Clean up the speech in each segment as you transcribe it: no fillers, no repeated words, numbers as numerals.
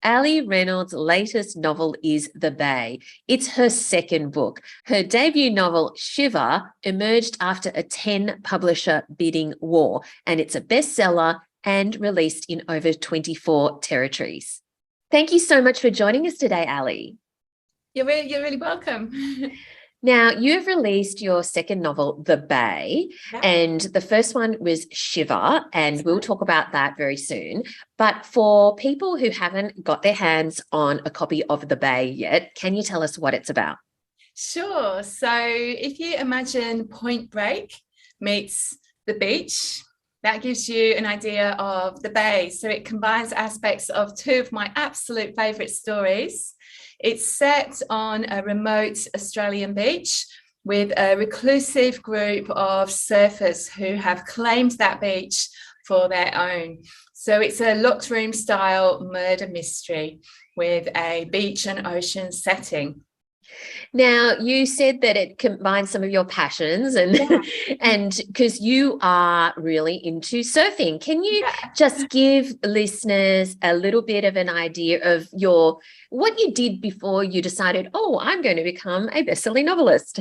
Allie Reynolds' latest novel is The Bay. It's her second book. Her debut novel, Shiver, emerged after a 10-publisher bidding war, and it's a bestseller and released in over 24 territories. Thank you so much for joining us today, Allie. You're really welcome. Now, you've released your second novel, The Bay, and the first one was Shiver, and we'll talk about that very soon. But for people who haven't got their hands on a copy of The Bay yet, can you tell us what it's about? Sure. So if you imagine Point Break meets the beach, that gives you an idea of The Bay. So it combines aspects of two of my absolute favourite stories. It's set on a remote Australian beach with a reclusive group of surfers who have claimed that beach for their own. So it's a locked room style murder mystery with a beach and ocean setting. Now, you said that it combines some of your passions and because you are really into surfing. Can you just give listeners a little bit of an idea of what you did before you decided, oh, I'm going to become a best-selling novelist?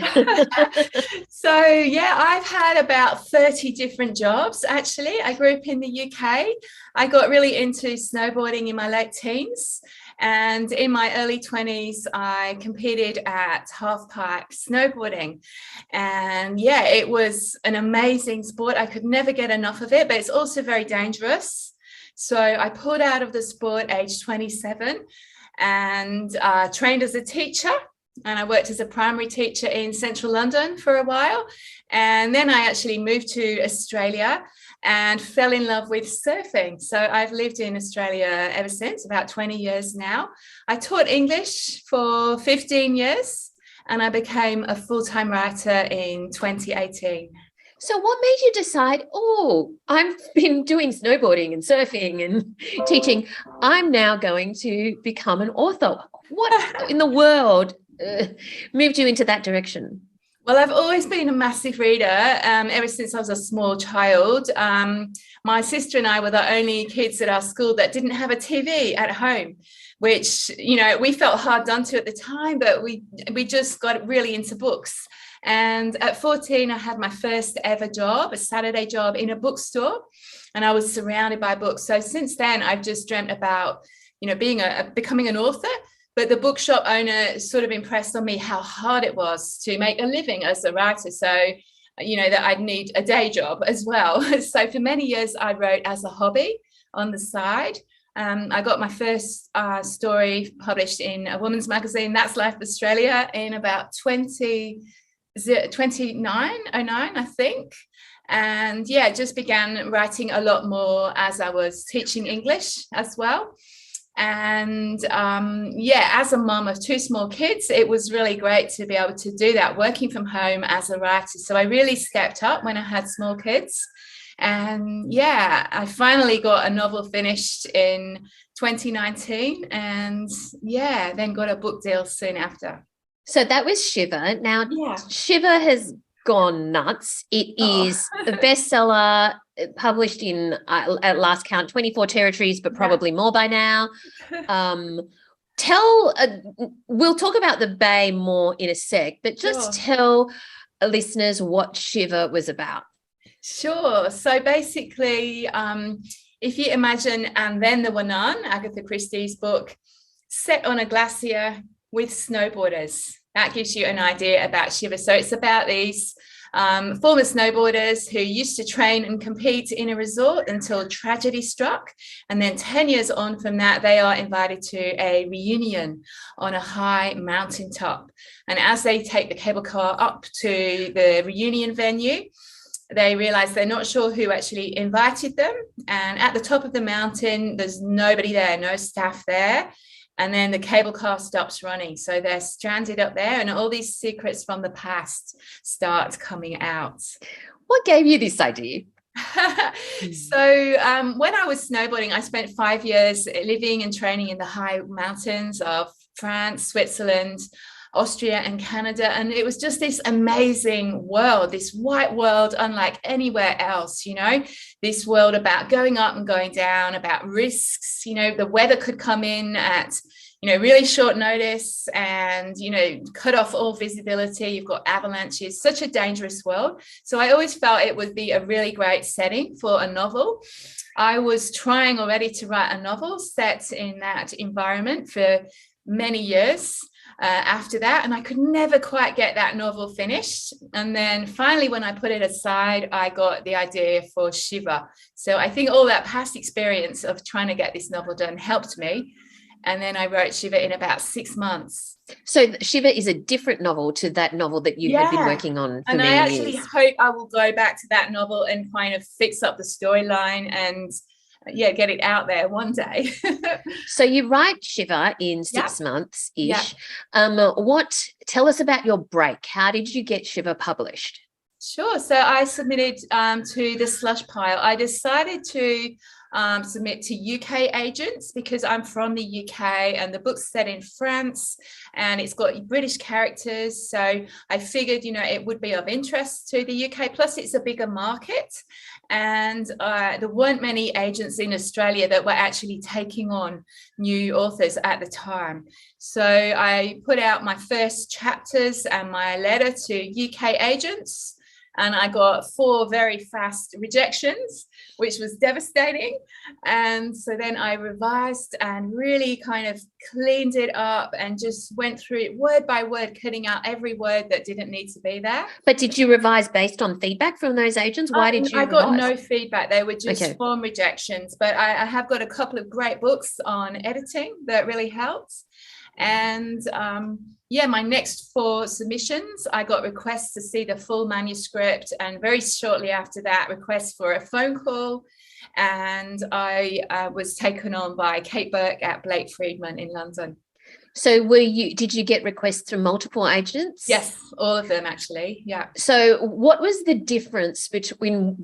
So, I've had about 30 different jobs, actually. I grew up in the UK. I got really into snowboarding in my late teens. And in my early 20s, I competed at half-pipe snowboarding. And it was an amazing sport. I could never get enough of it, but it's also very dangerous. So I pulled out of the sport age 27 and trained as a teacher. And I worked as a primary teacher in central London for a while. And then I actually moved to Australia and fell in love with surfing. So I've lived in Australia ever since, about 20 years now. I taught English for 15 years and I became a full-time writer in 2018. So what made you decide, I've been doing snowboarding and surfing and teaching. I'm now going to become an author. What in the world moved you into that direction? Well, I've always been a massive reader ever since I was a small child. My sister and I were the only kids at our school that didn't have a TV at home, which, we felt hard done to at the time, but we just got really into books. And at 14, I had my first ever job, a Saturday job in a bookstore, and I was surrounded by books. So since then, I've just dreamt about, becoming an author. But the bookshop owner sort of impressed on me how hard it was to make a living as a writer. So, that I'd need a day job as well. So for many years, I wrote as a hobby on the side. I got my first story published in a woman's magazine, That's Life Australia, in about 2909, I think. And just began writing a lot more as I was teaching English as well. And as a mum of two small kids, it was really great to be able to do that, working from home as a writer. So I really stepped up when I had small kids. And I finally got a novel finished in 2019 and then got a book deal soon after. So that was Shiver. Now, Shiver has gone nuts. It is a bestseller, published in, at last count, 24 territories, but probably more by now. We'll talk about The Bay more in a sec, but just tell listeners what Shiver was about. Sure. So basically, if you imagine And Then There Were None, Agatha Christie's book, set on a glacier with snowboarders. That gives you an idea about Shiver. So it's about these former snowboarders who used to train and compete in a resort until tragedy struck. And then 10 years on from that, they are invited to a reunion on a high mountaintop. And as they take the cable car up to the reunion venue, they realize they're not sure who actually invited them. And at the top of the mountain, there's nobody there, no staff there. And then the cable car stops running. So they're stranded up there and all these secrets from the past start coming out. What gave you this idea? So when I was snowboarding, I spent 5 years living and training in the high mountains of France, Switzerland, Austria and Canada. And it was just this amazing world, this white world, unlike anywhere else, this world about going up and going down, about risks, the weather could come in at, really short notice and, cut off all visibility. You've got avalanches, such a dangerous world. So I always felt it would be a really great setting for a novel. I was trying already to write a novel set in that environment for many years after that, and I could never quite get that novel finished. And then finally, when I put it aside, I got the idea for Shiva. So I think all that past experience of trying to get this novel done helped me. And then I wrote Shiva in about 6 months. So Shiva is a different novel to that novel that you had been working on for many years. And I actually hope I will go back to that novel and kind of fix up the storyline and get it out there one day. So you write Shiva in 6 months-ish. Tell us about your break. How did you get Shiva published? Sure. So I submitted to the slush pile. I decided to submit to UK agents because I'm from the UK and the book's set in France and it's got British characters. So I figured, it would be of interest to the UK. Plus, it's a bigger market. And there weren't many agents in Australia that were actually taking on new authors at the time. So I put out my first chapters and my letter to UK agents. And I got 4 very fast rejections, which was devastating. And so then I revised and really kind of cleaned it up and just went through it word by word, cutting out every word that didn't need to be there. But did you revise based on feedback from those agents? Why did you I got revise? No feedback. They were just form rejections. But I have got a couple of great books on editing that really helped. And my next 4 submissions, I got requests to see the full manuscript, and very shortly after that, requests for a phone call. And I was taken on by Kate Burke at Blake Friedman in London. So did you get requests from multiple agents? Yes, all of them actually. Yeah. So what was the difference between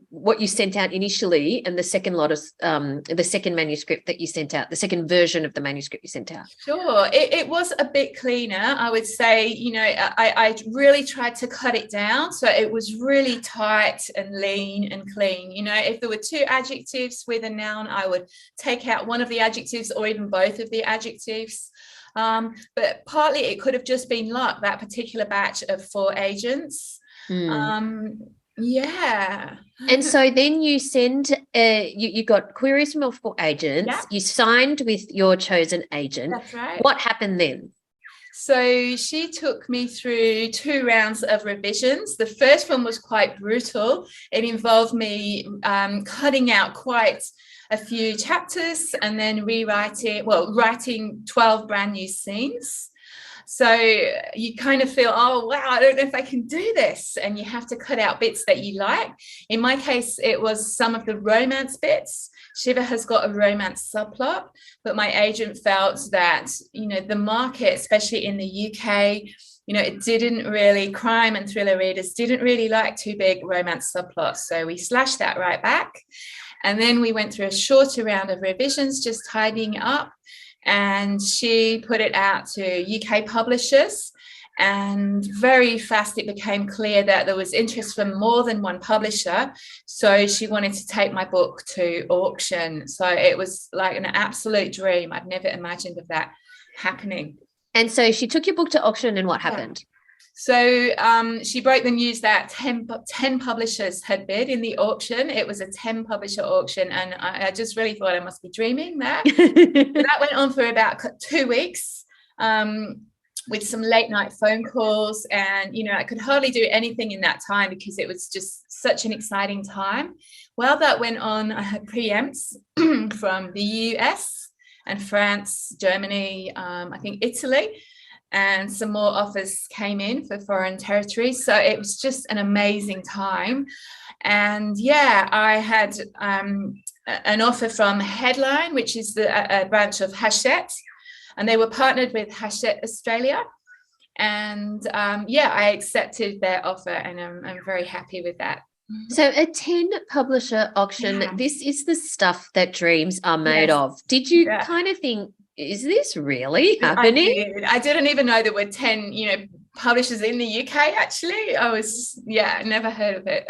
what you sent out initially and the second lot of the second manuscript that you sent out, the second version of the manuscript you sent out? Sure. It was a bit cleaner, I would say. I really tried to cut it down. So it was really tight and lean and clean. If there were 2 adjectives with a noun, I would take out one of the adjectives or even both of the adjectives. But partly it could have just been luck, that particular batch of 4 agents. And so then you send you got queries from multiple agents. You signed with your chosen agent. That's right. What happened then? So she took me through 2 rounds of revisions. The first one was quite brutal. It involved me cutting out quite a few chapters and then writing 12 brand new scenes. So you kind of feel, oh, wow, I don't know if I can do this. And you have to cut out bits that you like. In my case, it was some of the romance bits. Shiva has got a romance subplot, but my agent felt that, the market, especially in the UK, it didn't really, crime and thriller readers didn't really like too big romance subplots. So we slashed that right back. And then we went through a shorter round of revisions, just tidying it up. And she put it out to UK publishers. And very fast, it became clear that there was interest from more than one publisher. So she wanted to take my book to auction. So it was like an absolute dream. I'd never imagined of that happening. And so she took your book to auction, and what happened? So she broke the news that 10 publishers had bid in the auction. It was a 10 publisher auction, and I just really thought I must be dreaming that. So that went on for about 2 weeks with some late night phone calls, and I could hardly do anything in that time because it was just such an exciting time. While that went on, I had preempts from the US and France, Germany, I think Italy. And some more offers came in for foreign territories. So it was just an amazing time. And I had an offer from Headline, which is a branch of Hachette. And they were partnered with Hachette Australia. And I accepted their offer, and I'm very happy with that. So a 10 publisher auction, this is the stuff that dreams are made of. Did you kind of think, is this really I happening? did. I didn't even know there were 10, publishers in the UK, actually. Never heard of it.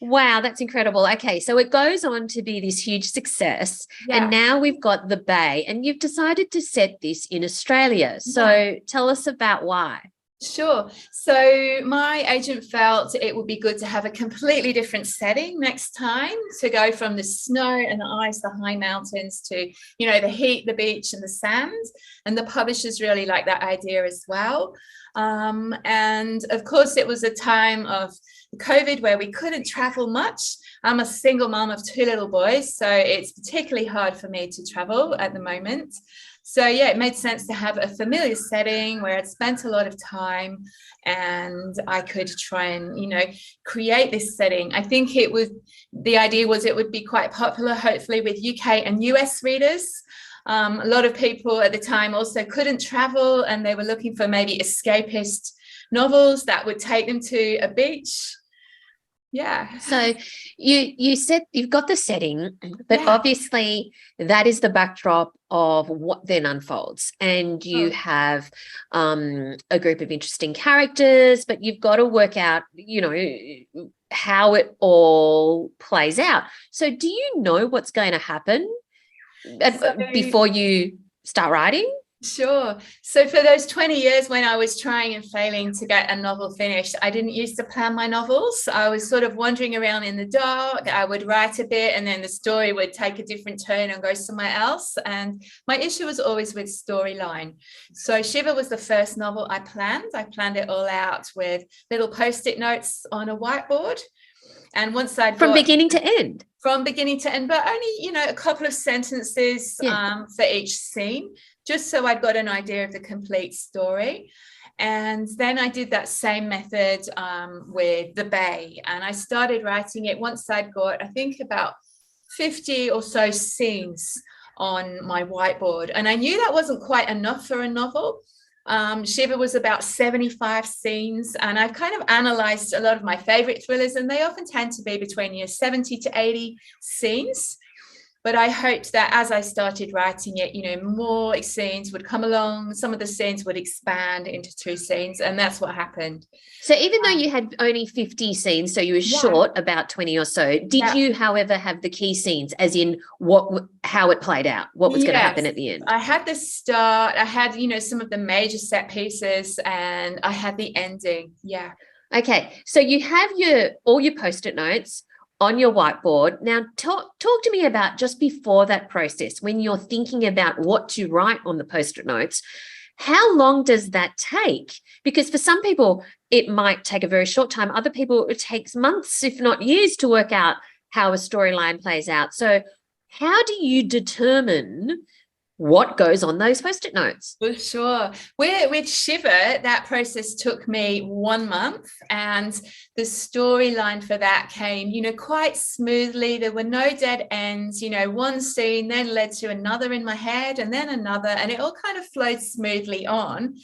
Wow, that's incredible. Okay, so it goes on to be this huge success. Yeah. And now we've got The Bay, and you've decided to set this in Australia. So Yeah. tell us about why. Sure. So my agent felt it would be good to have a completely different setting next time, to go from the snow and the ice, the high mountains, to, the heat, the beach and the sand. And the publishers really like that idea as well. And of course, it was a time of COVID where we couldn't travel much. I'm a single mom of 2 little boys, so it's particularly hard for me to travel at the moment. So yeah, it made sense to have a familiar setting where I'd spent a lot of time, and I could try and, create this setting. I think the idea was it would be quite popular, hopefully, with UK and US readers. A lot of people at the time also couldn't travel, and they were looking for maybe escapist novels that would take them to a beach. Yeah. So you said you've got the setting, but Yeah. obviously that is the backdrop of what then unfolds. And you have a group of interesting characters, but you've got to work out, how it all plays out. So do you know what's going to happen before you start writing? Sure. So for those 20 years when I was trying and failing to get a novel finished, I didn't used to plan my novels. I was sort of wandering around in the dark. I would write a bit, and then the story would take a different turn and go somewhere else. And my issue was always with storyline. So Shiva was the first novel I planned. I planned it all out with little Post-it notes on a whiteboard. And once I'd From beginning to end, but only, a couple of sentences for each scene, just so I'd got an idea of the complete story. And then I did that same method with The Bay, and I started writing it once I'd got, I think, about 50 or so scenes on my whiteboard. And I knew that wasn't quite enough for a novel. Shiva was about 75 scenes, and I've kind of analysed a lot of my favourite thrillers, and they often tend to be between 70 to 80 scenes. But I hoped that as I started writing it, more scenes would come along. Some of the scenes would expand into 2 scenes, and that's what happened. So even though you had only 50 scenes, so you were short about 20 or so, did you, however, have the key scenes, as in how it played out, what was going to happen at the end? I had the start, I had, some of the major set pieces, and I had the ending. Yeah. Okay. So you have all your Post-it notes on your whiteboard. Now, talk to me about just before that process, when you're thinking about what to write on the Post-it notes. How long does that take? Because for some people, it might take a very short time. Other people, it takes months, if not years, to work out how a storyline plays out. So how do you determine what goes on those Post-it notes? For sure. With Shiva, that process took me 1 month, and the storyline for that came, quite smoothly. There were no dead ends. One scene then led to another in my head, and then another, and it all kind of flowed smoothly on.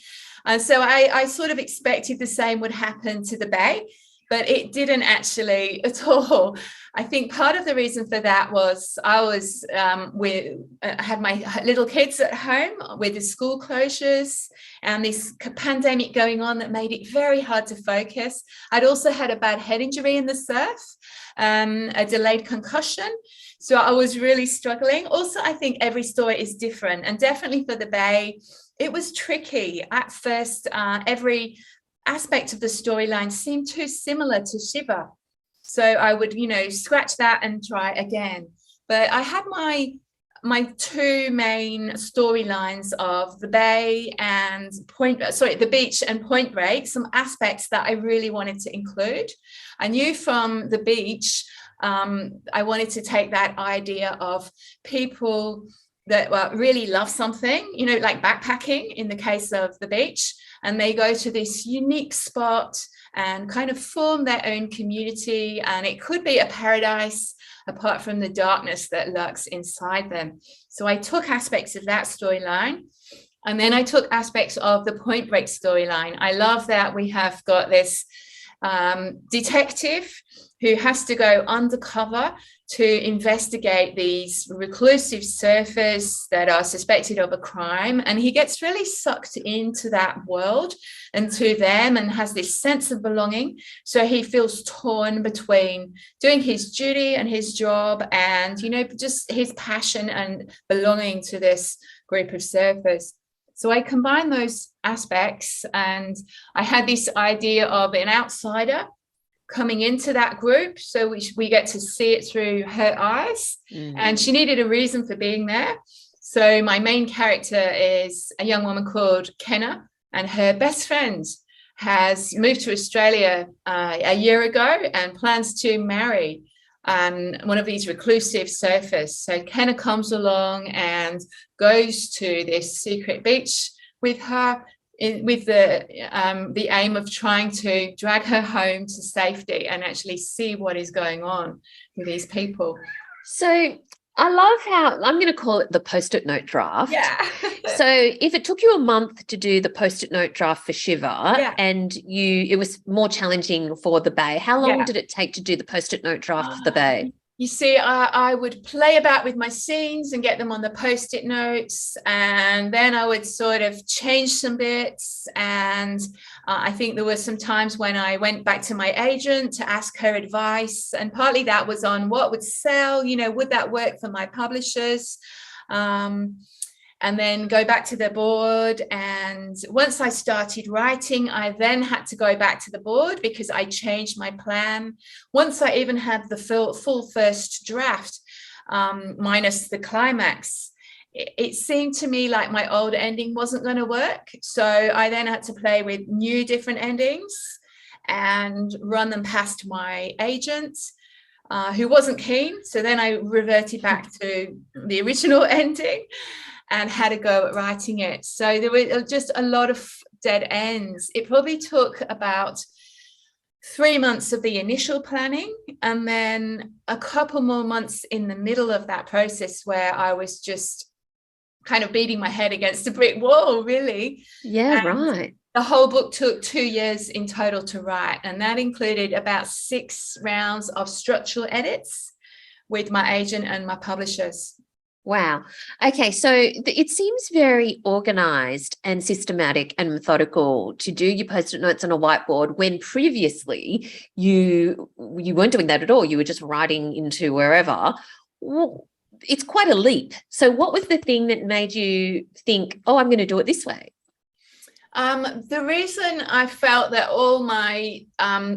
And so I sort of expected the same would happen to The Bay, but it didn't actually at all. I think part of the reason for that was I had my little kids at home with the school closures and this pandemic going on that made it very hard to focus. I'd also had a bad head injury in the surf, a delayed concussion. So I was really struggling. Also, I think every story is different, and definitely for The Bay, it was tricky at first. Every aspect of the storyline seemed too similar to Shiva. So I would, scratch that and try again. But I had my 2 main storylines of The Bay and The Beach and Point Break, some aspects that I really wanted to include. I knew from The Beach, I wanted to take that idea of people that really love something, like backpacking in the case of The Beach, and they go to this unique spot and kind of form their own community, and it could be a paradise apart from the darkness that lurks inside them. So I took aspects of that storyline, and then I took aspects of the Point Break storyline. I love that we have got this detective who has to go undercover to investigate these reclusive surfers that are suspected of a crime. And he gets really sucked into that world and to them and has this sense of belonging. So he feels torn between doing his duty and his job and, you know, just his passion and belonging to this group of surfers. So I combined those aspects, and I had this idea of an outsider coming into that group, so we get to see it through her eyes. And she needed a reason for being there. So my main character is a young woman called Kenna, and her best friend has moved to Australia a year ago and plans to marry one of these reclusive surfers. So Kenna comes along and goes to this secret beach with her, with the aim of trying to drag her home to safety and actually see what is going on with these people. So I love how, I'm going to call it the post-it note draft. Yeah. So if it took you a month to do the post-it note draft for Shiver, Yeah. and it was more challenging for the Bay, how long did it take to do the post-it note draft for the Bay? You see, I would play about with my scenes and get them on the post-it notes, and then I would sort of change some bits. And I think there were some times when I went back to my agent to ask her advice, and partly that was on what would sell, you know, would that work for my publishers? And then go back to the board. And once I started writing, I then had to go back to the board because I changed my plan. Once I even had the full first draft, minus the climax, it seemed to me like my old ending wasn't going to work. So I then had to play with new different endings and run them past my agent, who wasn't keen. So then I reverted back to the original ending and had a go at writing it. So there were just a lot of dead ends. It probably took about 3 months of the initial planning, and then a couple more months in the middle of that process where I was just kind of beating my head against a brick wall, really. Yeah, right. The whole book took 2 years in total to write, and that included about 6 rounds of structural edits with my agent and my publishers. Wow. Okay, so it seems very organized and systematic and methodical to do your post-it notes on a whiteboard when previously you weren't doing that at all. You were just writing into wherever. Well, it's quite a leap. So what was the thing that made you think, oh, I'm going to do it this way? The reason I felt that all my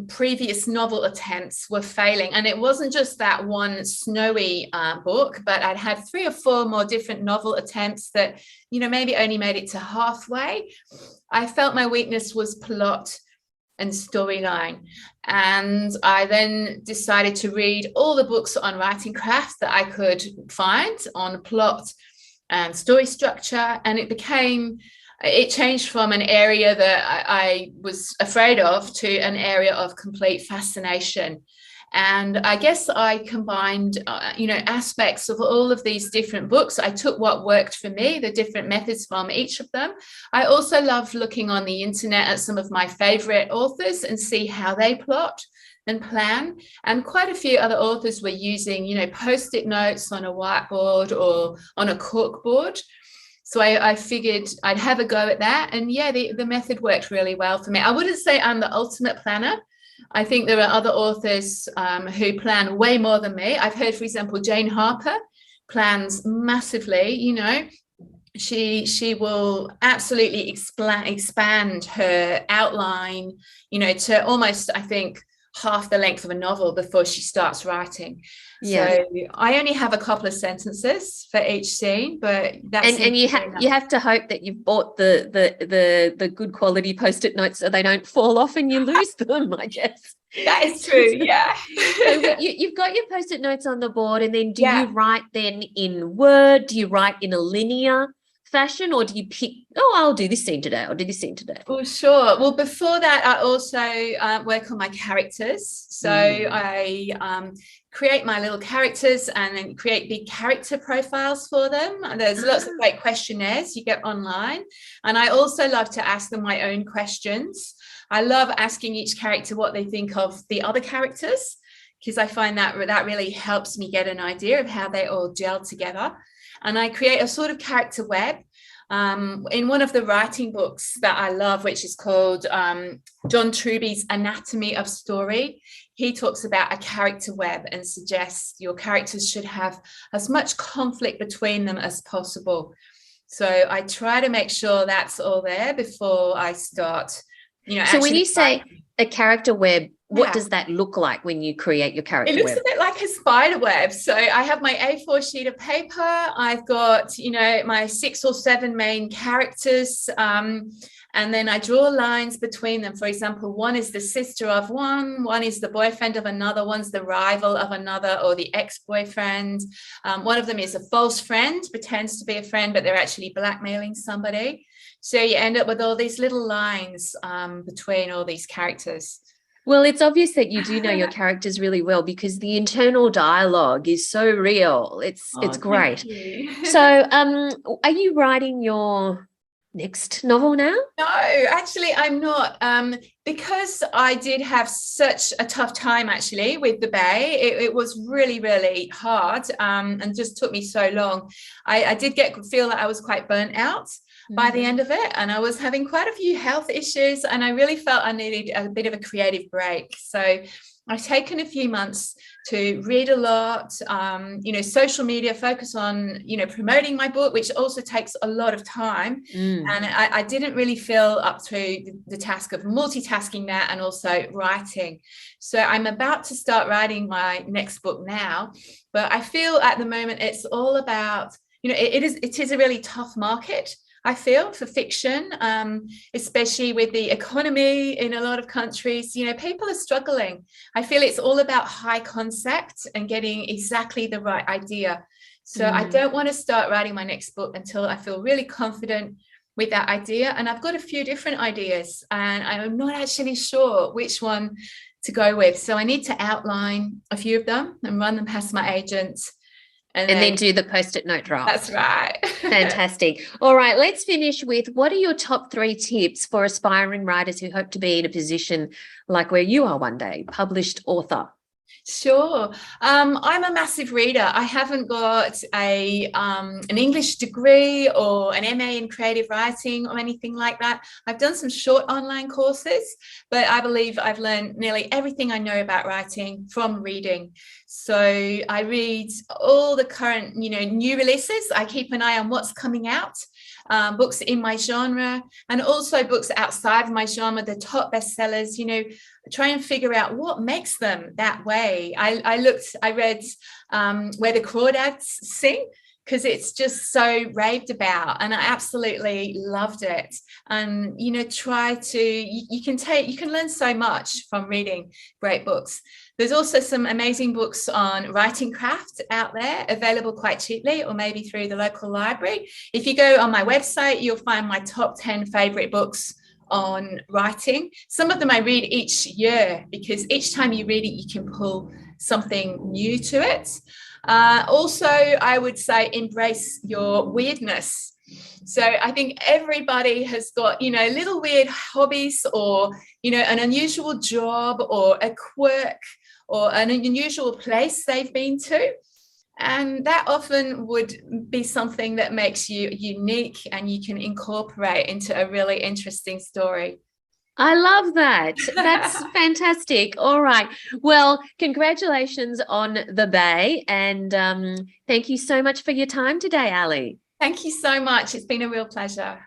previous novel attempts were failing, and it wasn't just that one snowy book, but I'd had 3 or 4 more different novel attempts that, you know, maybe only made it to halfway. I felt my weakness was plot and storyline. And I then decided to read all the books on writing craft that I could find on plot and story structure, and it changed from an area that I was afraid of to an area of complete fascination. And I guess I combined, aspects of all of these different books. I took what worked for me, the different methods from each of them. I also loved looking on the internet at some of my favorite authors and see how they plot and plan. And quite a few other authors were using, post-it notes on a whiteboard or on a corkboard. So I figured I'd have a go at that. And yeah, the method worked really well for me. I wouldn't say I'm the ultimate planner. I think there are other authors who plan way more than me. I've heard, for example, Jane Harper plans massively. She will absolutely expand her outline, to almost, I think, half the length of a novel before she starts writing. Yeah. So I only have a couple of sentences for each scene, but that's and you have to hope that you've bought the good quality post-it notes so they don't fall off and you lose them, I guess. That is true, yeah. So you've got your post-it notes on the board, and then do you write then in Word? Do you write in a linear fashion, or do you pick, I'll do this scene today, I'll do this scene today? Well, sure. Well, before that, I also work on my characters. So I create my little characters and then create big character profiles for them. And there's lots of great questionnaires you get online. And I also love to ask them my own questions. I love asking each character what they think of the other characters, because I find that really helps me get an idea of how they all gel together. And I create a sort of character web. In one of the writing books that I love, which is called John Truby's Anatomy of Story, he talks about a character web and suggests your characters should have as much conflict between them as possible. So I try to make sure that's all there before I start, So when you say a character web, what does that look like when you create your character web? It looks a bit like a spider web. So I have my A4 sheet of paper. I've got, my 6 or 7 main characters. And then I draw lines between them. For example, one is the sister of one is the boyfriend of another, one's the rival of another, or the ex-boyfriend. One of them is a false friend, pretends to be a friend, but they're actually blackmailing somebody. So you end up with all these little lines between all these characters. Well, it's obvious that you do know your characters really well, because the internal dialogue is so real. It's great. So are you writing your next novel now? No, actually I'm not, because I did have such a tough time actually with the Bay. It was really, really hard, and just took me so long. I did feel that I was quite burnt out by the end of it, and I was having quite a few health issues, and I really felt I needed a bit of a creative break. So I've taken a few months to read a lot, social media, focus on, promoting my book, which also takes a lot of time. And I didn't really feel up to the task of multitasking that and also writing. So I'm about to start writing my next book now, but I feel at the moment it's all about, it is a really tough market, I feel, for fiction, especially with the economy in a lot of countries. People are struggling. I feel it's all about high concept and getting exactly the right idea. So I don't want to start writing my next book until I feel really confident with that idea. And I've got a few different ideas, and I'm not actually sure which one to go with. So I need to outline a few of them and run them past my agents. And then do the post-it note draft. That's right. Fantastic. All right, let's finish with, what are your top 3 tips for aspiring writers who hope to be in a position like where you are one day, published author? Sure. I'm a massive reader. I haven't got an English degree or an MA in creative writing or anything like that. I've done some short online courses, but I believe I've learned nearly everything I know about writing from reading. So I read all the current, new releases. I keep an eye on what's coming out. Books in my genre, and also books outside of my genre, the top bestsellers, try and figure out what makes them that way. I read Where the Crawdads Sing, because it's just so raved about, and I absolutely loved it. And you can learn so much from reading great books. There's also some amazing books on writing craft out there, available quite cheaply, or maybe through the local library. If you go on my website, you'll find my top 10 favorite books on writing. Some of them I read each year, because each time you read it, you can pull something new to it. Also, I would say embrace your weirdness. So I think everybody has got, little weird hobbies, or, an unusual job, or a quirk, or an unusual place they've been to. And that often would be something that makes you unique and you can incorporate into a really interesting story. I love that. That's fantastic. All right. Well, congratulations on the Bay, and thank you so much for your time today, Allie. Thank you so much. It's been a real pleasure.